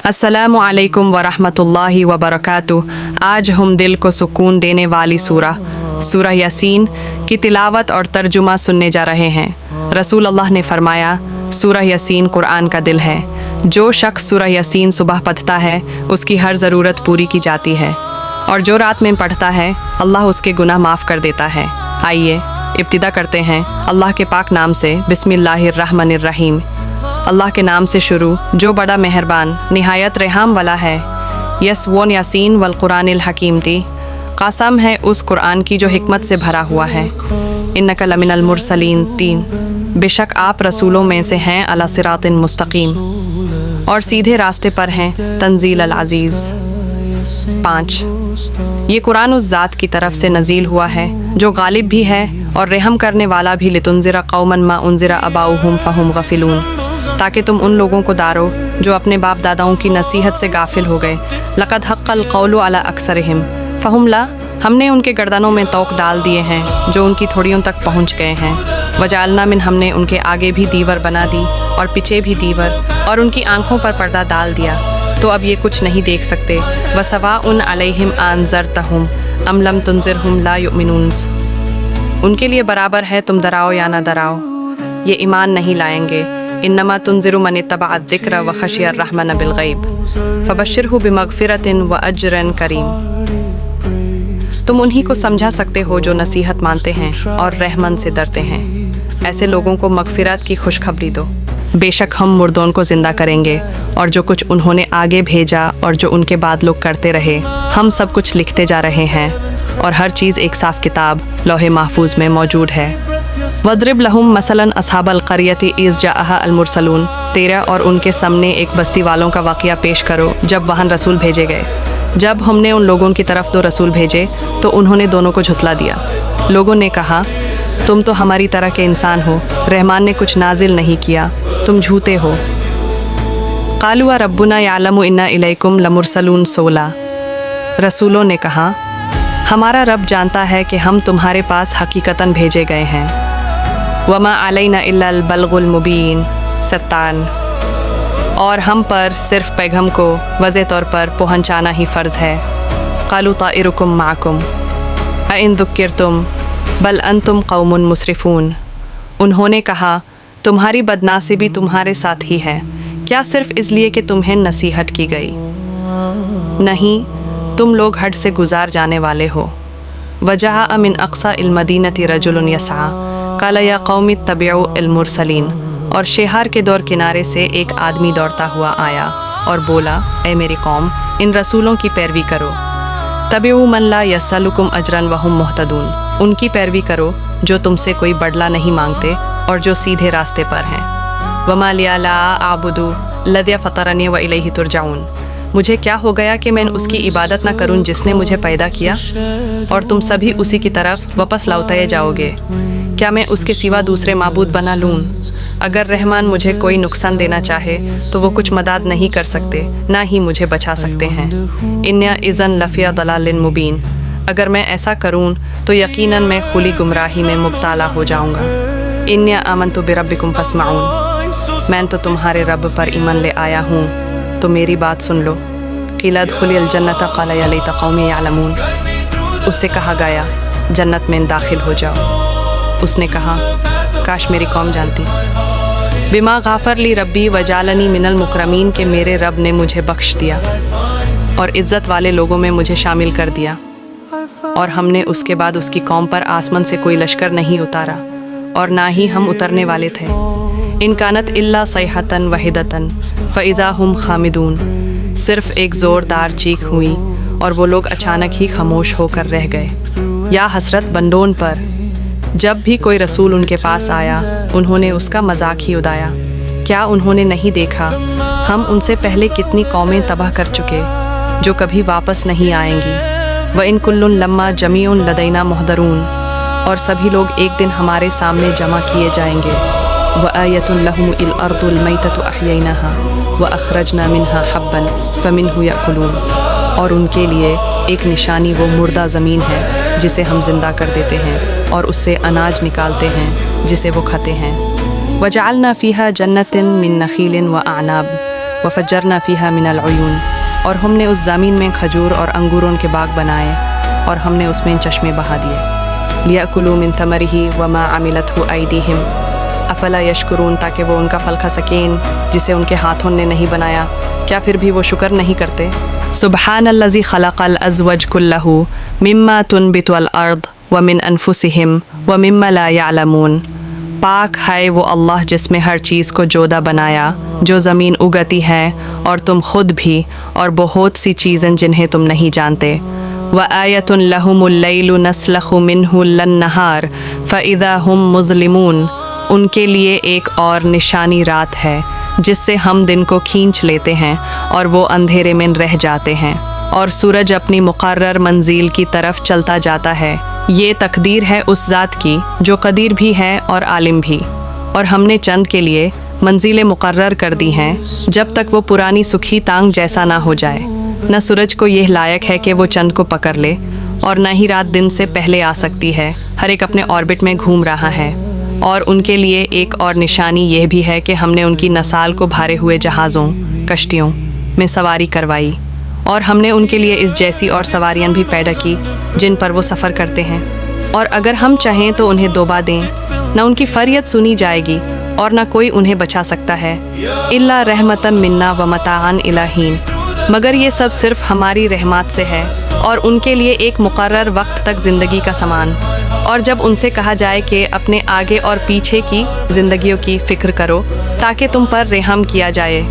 अस्सलामु अलैकुम वरहमतुल्लाहि वबरकातुह। आज हम दिल को सुकून देने वाली सूरह यासीन की तिलावत और तर्जुमा सुनने जा रहे हैं। रसूल अल्लाह ने फरमाया, सूरह यासीन कुरान का दिल है। जो शख्स सूरह यासीन सुबह पढ़ता है उसकी हर ज़रूरत पूरी की जाती है, और जो रात में पढ़ता है अल्लाह उसके गुनाह माफ़ कर देता है। आइए इब्तिदा करते हैं अल्लाह के पाक नाम से। बिस्मिल्लाहिर्रहमानिर्रहीम। अल्लाह के नाम से शुरू जो बड़ा मेहरबान निहायत रहम वाला है। यसवन यासीन वल कुरानिल हकीम ती, कसम है उस कुरान की जो हिकमत से भरा हुआ है। इन्नका लमिनल मुरसलीन तीन, बेशक आप रसूलों में से हैं अला सिरातिन मुस्तकीम, और सीधे रास्ते पर हैं। तंजील अल अजीज़। 5, ये कुरान उस ज़ात की तरफ से नज़ील हुआ है जो गालिब भी है और रहम करने वाला भी। लितुनज़िरा कौमन मा उनज़िरा अबाउहुम फ़हुम गफ़िलून, ताकि तुम उन लोगों को दारो जो अपने बाप दादाओं की नसीहत से गाफिल हो गए। लक़द हक़्क़ल क़ौलु अला अक्सरिहिम फ़हुम ला, हमने उनके गर्दनों में तोक डाल दिए हैं जो उनकी थोड़ियों तक पहुँच गए हैं। वजालना मिन, हमने उनके आगे भी दीवर बना दी और पीछे भी दीवर, और उनकी आँखों पर पर्दा डाल दिया, तो अब ये कुछ नहीं देख सकते। वसवाउन अलैहिम अनज़रतहुम अम लम तुनज़िरहुम ला युमिनून, उनके लिए बराबर है तुम डराओ या ना डराओ, ये ईमान नहीं लाएंगे। इन्नमा तुनज़िरु मन इत्तबअ ज़िक्र व खशियर रहमान बिलग़ैब फ़बश्शिरहु बिमग़फ़िरतिन व अज्रन करीम। तुम उन्हीं को समझा सकते हो जो नसीहत मानते हैं और रहमन से डरते हैं। ऐसे लोगों को मग़फ़िरत की खुशखबरी दो। बेशक हम मुर्दों को ज़िंदा करेंगे, और जो कुछ उन्होंने आगे भेजा और जो उनके बाद लोग करते रहे, हम सब कुछ लिखते जा रहे हैं, और हर चीज़ एक साफ़ किताब लौहे महफूज में मौजूद है। वद्रिब लहुम मसलन अस्हाबल क़रियति इज़ जाअहा अल मुरसलून, 13, और उनके सामने एक बस्ती वालों का वाक़या पेश करो जब वहाँ रसूल भेजे गए। जब हमने उन लोगों की तरफ 2 रसूल भेजे तो उन्होंने दोनों को झुतला दिया। लोगों ने कहा, तुम तो हमारी तरह के इंसान हो, रहमान ने कुछ नाजिल नहीं किया, तुम झूठे हो। क़ालू रब्बुना यालमु इन्ना इलैकुम लमुरसलून 16, रसूलों ने कहा, हमारा रब जानता है कि हम तुम्हारे पास हकीकतन भेजे गए हैं। वमा अलैना इल्लल बल्गुल मुबीन 27, और हम पर सिर्फ पैगम को वज़े तौर पर पहुँचाना ही फ़र्ज़ है। क़ालू ताइरुकुम माकुम अइन ज़ुक्किरतुम बल अंतुम क़ौमुन मुसरिफ़ून, उन्होंने कहा, तुम्हारी बदनासीबी तुम्हारे साथ ही है, क्या सिर्फ इसलिए कि तुम्हें नसीहत की गई? नहीं, तुम लोग हद से गुजार जाने वाले हो। वजह अमिन अक्सा इल मदीनति रजुलन यसा क़ाल या कौमी तबिउ इल मुरसलीन, और शेहार के दौर किनारे से एक आदमी दौड़ता हुआ आया और बोला, ए मेरी कौम, इन रसूलों की पैरवी करो। तबिउ मन ला यसलुकुम अजरन वहुम मुहतदून, उनकी पैरवी करो जो तुमसे कोई बदला नहीं मांगते और जो सीधे रास्ते पर हैं। वमा लिया ला आबुदु लद्या फ़तरनी व इलैहि तुरजाऊन, मुझे क्या हो गया कि मैं उसकी इबादत न करूं जिसने मुझे पैदा किया, और तुम सभी उसी की तरफ वापस लौटाए जाओगे। क्या मैं उसके सिवा दूसरे माबूद बना लूँ? अगर रहमान मुझे कोई नुकसान देना चाहे तो वो कुछ मदद नहीं कर सकते, ना ही मुझे बचा सकते हैं। इन्ना इज़न लफ़िया दलालिन मुबीन, अगर मैं ऐसा करूँ तो यकीनन मैं खुली गुमराही में मुब्तला हो जाऊँगा। इन्ना आमनतु बिरब्बिकुम फस्माऊन, मैं तो तुम्हारे रब पर ईमान ले आया हूँ, तो मेरी बात सुन लो। क़ील उद्ख़ुलिल जन्नत क़ाल या लैता क़ौमी यअलमून, उससे कहा गया जन्नत में दाखिल हो जाओ। उसने कहा, काश मेरी कौम जानती। बिमा गाफ़र ली रब्बी वजालनी मिनल मुकरमीन, के मेरे रब ने मुझे बख्श दिया और इज़्ज़त वाले लोगों में मुझे शामिल कर दिया। और हमने उसके बाद उसकी कौम पर आसमान से कोई लश्कर नहीं उतारा, और ना ही हम उतरने वाले थे। इन कानत इल्ला सैहतन वहिदतन फ़इज़ा हुम खामिदून, सिर्फ एक ज़ोरदार चीख हुई और वो लोग अचानक ही खामोश होकर रह गए। या हसरत बंदों पर, जब भी कोई रसूल उनके पास आया उन्होंने उसका मजाक ही उड़ाया। क्या उन्होंने नहीं देखा हम उनसे पहले कितनी कौमें तबाह कर चुके जो कभी वापस नहीं आएंगी। व इन कुल्लुन लम्मा जमीउन लदैना मुहदरून, और सभी लोग एक दिन हमारे सामने जमा किए जाएंगे। व आयतुन लहुम इल अर्दुल मैततु अहयैनाहा व अखरजना मिन्हा हब्बन फमिन्हु यअकुलून, और उनके लिए एक निशानी वो मुर्दा ज़मीन है जिसे हम ज़िंदा कर देते हैं, और उससे अनाज निकालते हैं जिसे वो खाते हैं। वजअलना फ़ीहा जन्नतिन मिन नखीलिन व अनाब वफ़ज्जरना फ़ीहा मिनल उयून, और हमने उस ज़मीन में खजूर और अंगूरों के बाग बनाए और हमने उसमें चश्मे बहा दिए। लियअकुलू मिन थमरिही वमा अमिलतहु ऐदीहिम अफला यशकुरून, ताकि वो उनका फल खा सकें जिसे उनके हाथों ने नहीं बनाया, क्या फिर भी वो शुक्र नहीं करते। सुब्हानल्लज़ी खलक़ल अज़वज कुल्लहु मिम्मा तुनबितुल अर्द व मिन अनफुसिहिम व मिम्मा ला यअलमून। पाक है वो अल्लाह जिसमें हर चीज़ को जोदा बनाया, जो ज़मीन उगती है और तुम खुद भी, और बहुत सी चीज़ें जिन्हें तुम नहीं जानते। व आयतुन लहुमुल लैलु नस्लखु मिन्हु लन्नहार फ़इज़ा हुम मुज़लिमून, उनके लिए एक और निशानी रात है जिससे हम दिन को खींच लेते हैं और वो अंधेरे में रह जाते हैं, और सूरज अपनी मुकर्रर मंजिल की तरफ चलता जाता है। ये तकदीर है उस ज़ात की जो कदीर भी है और आलिम भी, और हमने चंद के लिए मंजिलें मुकर्रर कर दी हैं जब तक वो पुरानी सुखी तांग जैसा ना हो जाए। न सूरज को यह लायक है कि वो चंद को पकड़ ले, और न ही रात दिन से पहले आ सकती है। हर एक अपने ऑर्बिट में घूम रहा है। और उनके लिए एक और निशानी यह भी है कि हमने उनकी नसाल को भारे हुए जहाज़ों, कश्तियों में सवारी करवाई, और हमने उनके लिए इस जैसी और सवारियां भी पैदा की जिन पर वो सफ़र करते हैं। और अगर हम चाहें तो उन्हें दोबा दें, न उनकी फरियत सुनी जाएगी और न कोई उन्हें बचा सकता है। इल्ला रहमतम मिन्ना व मताअन इलाहीन, मगर ये सब सिर्फ हमारी रहमत से है और उनके लिए एक मुकर्रर वक्त तक ज़िंदगी का सामान। और जब उनसे कहा जाए कि अपने आगे और पीछे की ज़िंदगियों की फ़िक्र करो ताकि तुम पर रहम किया जाए,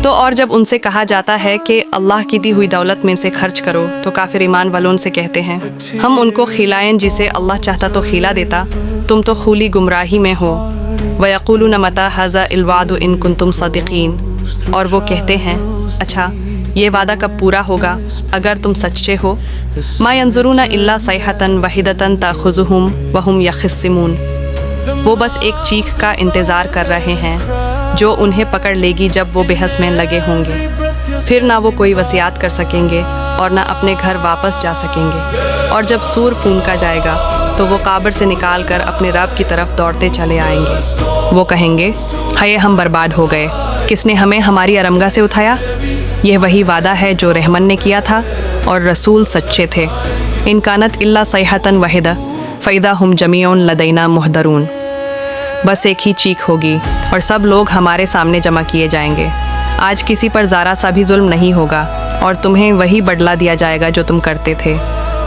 तो और जब उनसे कहा जाता है कि अल्लाह की दी हुई दौलत में से खर्च करो, तो काफिर ईमान वालों से कहते हैं हम उनको खिलाएं जिसे अल्लाह चाहता तो खिला देता, तुम तो खुली गुमराही में हो। वयक़ूलून मता हाज़ा इल-वादु इन कुंतुम सदिक़ीन, और वो कहते हैं अच्छा ये वादा कब पूरा होगा अगर तुम सच्चे हो। मा यंज़ुरूना इल्ला सैहतन वहिदतन ताख़ुज़ुहुम वहुम यख़िस्सिमून, वो बस एक चीख का इंतज़ार कर रहे हैं जो उन्हें पकड़ लेगी जब वो बेहस में लगे होंगे। फिर ना वो कोई वसियत कर सकेंगे और ना अपने घर वापस जा सकेंगे। और जब सूर फूंका जाएगा तो वो काबर से निकाल कर अपने रब की तरफ दौड़ते चले आएंगे। वो कहेंगे हाय हम बर्बाद हो गए, किसने हमें हमारी अरमगा से उठाया। यह वही वादा है जो रहमन ने किया था और रसूल सच्चे थे। इन कानत इल्ला सैहतन वहिदा फ़इदा हुम जमीउन लदैना मुहदरून, बस एक ही चीख होगी और सब लोग हमारे सामने जमा किए जाएंगे। आज किसी पर ज़रा सा भी जुल्म नहीं होगा और तुम्हें वही बदला दिया जाएगा जो तुम करते थे।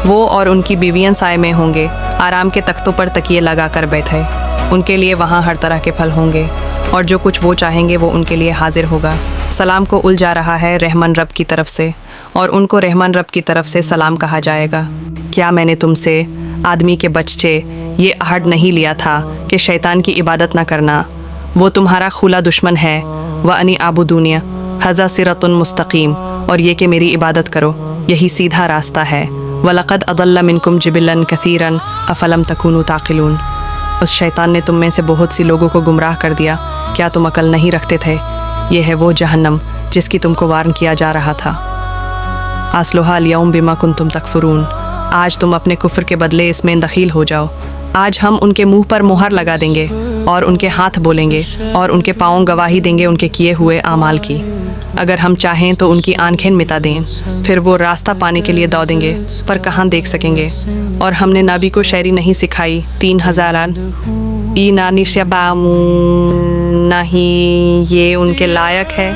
वो और उनकी बीवियां साए में होंगे, आराम के तख्तों पर तकिए लगा कर बैठे। उनके लिए वहाँ हर तरह के फल होंगे और जो कुछ वो चाहेंगे वो उनके लिए हाजिर होगा। सलाम को उलझा रहा है रहमन रब की तरफ से, और उनको रहमन रब की तरफ से सलाम कहा जाएगा। क्या मैंने तुमसे आदमी के बच्चे ये अहद नहीं लिया था कि शैतान की इबादत न करना, वो तुम्हारा खुला दुश्मन है। व अनी आबुदूनिया हज़ा सिरतुन मुस्तकीम, और ये कि मेरी इबादत करो, यही सीधा रास्ता है। वलक़द अदल्ला मिनकुम जिबिलन कसीरन अफलम तकूनु ताक़िलून, उस शैतान ने तुम में से बहुत सी लोगों को गुमराह कर दिया, क्या तुम अकल नहीं रखते थे। ये है वो जहन्नम जिसकी तुमको वार्न किया जा रहा था। आस्लुहा अल-यौम बिमा कुंतुम तकफुरून, आज तुम अपने कुफ्र के बदले इसमें दखील हो जाओ। आज हम उनके मुंह पर मुहर लगा देंगे और उनके हाथ बोलेंगे और उनके पाँव गवाही देंगे उनके किए हुए आमाल की। अगर हम चाहें तो उनकी आंखें मिटा दें, फिर वो रास्ता पाने के लिए दौड़ेंगे पर कहाँ देख सकेंगे। और हमने नबी को शायरी नहीं सिखाई 3000 ई नानी शबामू, नहीं ये उनके लायक है।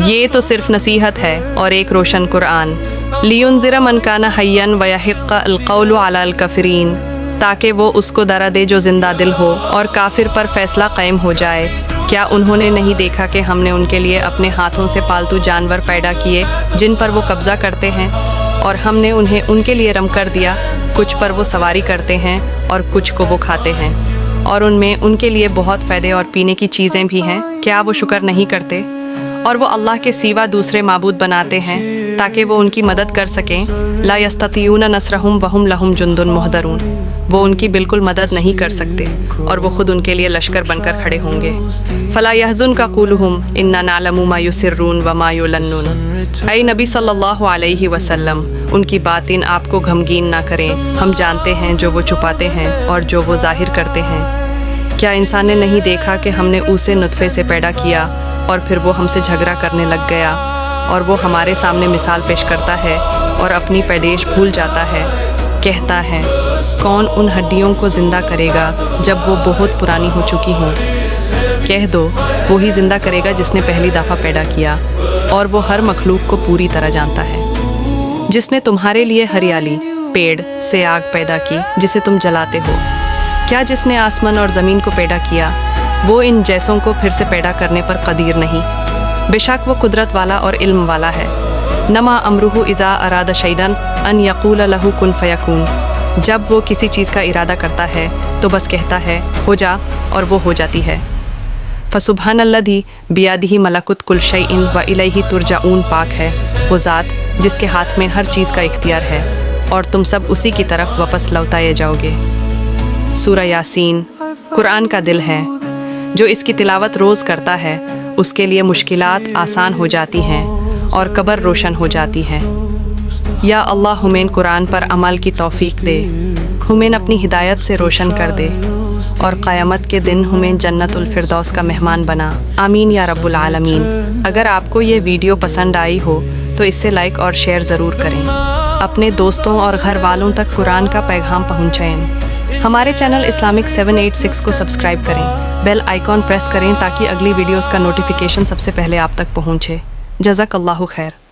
ये तो सिर्फ नसीहत है और एक रोशन कुरान। लियुनज़िरा मन काना हय्यन व यहिक़्क़ अल-क़ौलु अला अल-काफ़िरीन, ताकि वो उसको डरा दे जो जिंदा दिल हो और काफिर पर फैसला कायम हो जाए। क्या उन्होंने नहीं देखा कि हमने उनके लिए अपने हाथों से पालतू जानवर पैदा किए जिन पर वो कब्ज़ा करते हैं, और हमने उन्हें उनके लिए रम कर दिया। कुछ पर वो सवारी करते हैं और कुछ को वो खाते हैं, और उनमें उनके लिए बहुत फ़ायदे और पीने की चीज़ें भी हैं। क्या वो शुक्र नहीं करते? और वो अल्लाह के सिवा दूसरे माबूद बनाते हैं ताकि वो उनकी मदद कर सकें। ला यस्ततीऊन नसरहुम वहुम लहुम जुंदुन मुहदरून, वो उनकी बिल्कुल मदद नहीं कर सकते और वो खुद उनके लिए लश्कर बनकर खड़े होंगे। फला यहज़ुन का क़ूलुहुम इन्ना नालमु मा युसिर्रून व मा युलन्नुन, ऐ नबी सल्लल्लाहु अलैहि वसल्लम, उनकी बातें आपको गमगीन ना करें। हम जानते हैं जो वो छुपाते हैं और जो वो जाहिर करते हैं। क्या इंसान ने नहीं देखा कि हमने उसे नुत्फ़े से पैदा किया, اور پھر وہ ہم سے جھگڑا کرنے لگ گیا اور وہ ہمارے سامنے مثال پیش کرتا ہے اور اپنی پیدائش بھول جاتا ہے، کہتا ہے کون ان ہڈیوں کو زندہ کرے گا جب وہ بہت پرانی ہو چکی ہوں؟ کہہ دو وہی زندہ کرے گا جس نے پہلی دفعہ پیدا کیا، اور وہ ہر مخلوق کو پوری طرح جانتا ہے۔ جس نے تمہارے لیے ہریالی پیڑ سے آگ پیدا کی جسے تم جلاتے ہو، کیا جس نے آسمان اور زمین کو پیدا کیا وہ ان جیسوں کو پھر سے پیدا کرنے پر قدیر نہیں؟ بے شک وہ قدرت والا اور علم والا ہے۔ نما امرہ اذا اراد شیئا ان یقول لہ کن فیکون، جب وہ کسی چیز کا ارادہ کرتا ہے تو بس کہتا ہے ہو جا، اور وہ ہو جاتی ہے۔ فسبحان الذی بیدہ ملکوت کل شیء والیہ ترجعون، پاک ہے وہ ذات جس کے ہاتھ میں ہر چیز کا اختیار ہے اور تم سب اسی کی طرف واپس لوٹائے جاؤ گے۔ سورہ یاسین قرآن کا دل ہے، جو اس کی تلاوت روز کرتا ہے اس کے لیے مشکلات آسان ہو جاتی ہیں اور قبر روشن ہو جاتی ہے۔ یا اللہ ہمیں قرآن پر عمل کی توفیق دے، ہمیں اپنی ہدایت سے روشن کر دے، اور قیامت کے دن ہمیں جنت الفردوس کا مہمان بنا، آمین یا رب العالمین۔ اگر آپ کو یہ ویڈیو پسند آئی ہو تو اس سے لائک اور شیئر ضرور کریں، اپنے دوستوں اور گھر والوں تک قرآن کا پیغام پہنچائیں۔ ہمارے چینل اسلامک 786 کو سبسکرائب کریں، بیل آئیکن پریس کریں تاکہ اگلی ویڈیوز کا نوٹیفیکیشن سب سے پہلے آپ تک پہنچے۔ جزاک اللہ خیر۔